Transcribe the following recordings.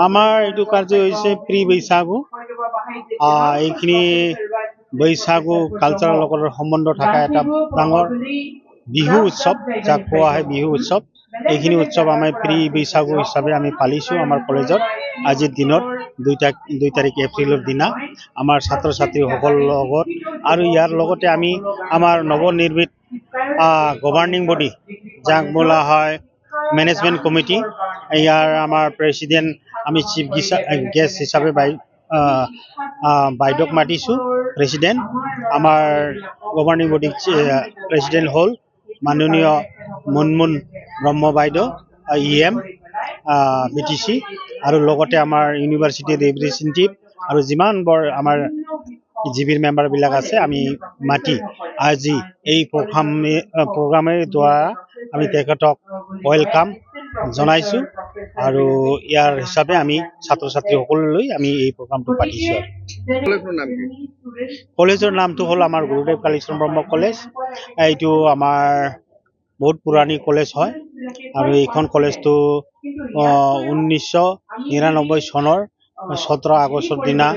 আমাৰ এইটো কাৰ্য হৈছে প্ৰি বৈশাগু এইখিনি বৈশাগু কালচাৰৰ লগত সম্বন্ধ থকা এটা ডাঙৰ বিহু উৎসৱ যাক কোৱা হয় বিহু উৎসৱ। এইখিনি উৎসৱ আমি প্ৰি বৈশাগু হিচাপে আমি পালিছোঁ আমাৰ কলেজত আজিৰ দিনত 2 তাৰিখ এপ্ৰিলৰ দিনা আমাৰ ছাত্ৰ ছাত্ৰীসকলৰ লগত আৰু ইয়াৰ লগতে আমি আমাৰ নৱনিৰ্মিত গভাৰ্ণিং বডি যাক বোলা হয় মেনেজমেণ্ট কমিটি ইয়াৰ আমাৰ প্ৰেচিডেণ্ট আমি চিফ গেষ্ট হিচাপে বাইদেউক মাতিছোঁ প্ৰেচিডেণ্ট আমাৰ গভাৰ্ণিং বডি প্ৰেচিডেণ্ট হ'ল মাননীয় মুনমুন ব্ৰহ্ম বাইদেউ EM BTC আৰু লগতে আমাৰ ইউনিভাৰ্চিটিৰ ৰিপ্ৰেজেণ্টেটিভ আৰু যিমান বৰ আমাৰ জিবিৰ মেম্বাৰবিলাক আছে আমি মাতি আজি এই প্ৰগ্ৰামেৰ দ্বাৰা আমি তেখেতক ৱেলকাম জনাইছোঁ আৰু ইয়াৰ হিচাপে আমি ছাত্ৰ ছাত্ৰীসকললৈ আমি এই প্ৰগ্ৰামটো পাতিছোঁ। কলেজৰ নামটো হ'ল আমাৰ গুৰুদেৱ কালীচৰণ ব্ৰহ্ম কলেজ। এইটো আমাৰ বহুত পুৰণি কলেজ হয় আৰু এইখন কলেজটো 1999 চনৰ 17 আগষ্টৰ দিনা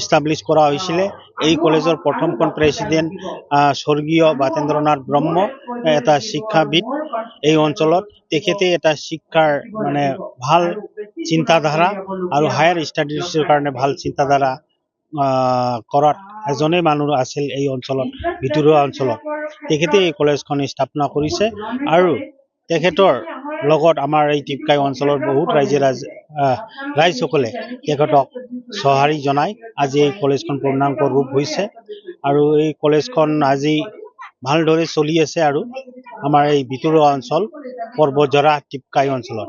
ইষ্টাব্লিছ কৰা হৈছিলে। এই কলেজৰ প্ৰথমখন প্ৰেচিডেণ্ট স্বৰ্গীয় বাতেন্দ্ৰনাথ ব্ৰহ্ম এটা শিক্ষাবিদ এই অঞ্চলত তেখেতে এটা শিক্ষাৰ মানে ভাল চিন্তাধাৰা আৰু হায়াৰ ষ্টাডিজৰ কাৰণে ভাল চিন্তাধাৰা কৰাত এজনেই মানুহ আছিল এই অঞ্চলত ভিতৰুৱা অঞ্চলত তেখেতে এই কলেজখন স্থাপনা কৰিছে আৰু তেখেতৰ লগত আমাৰ এই টিপকাই অঞ্চলৰ বহুত ৰাইজসকলে তেখেতক সঁহাৰি জনাই আজি এই কলেজখন পূৰ্ণাংগ ৰূপ হৈছে আৰু এই কলেজখন আজি ভালদৰে চলি আছে আৰু আমাৰ এই ভিতৰুৱা অঞ্চল পৰ্বতজৰা টিপকাই অঞ্চলত।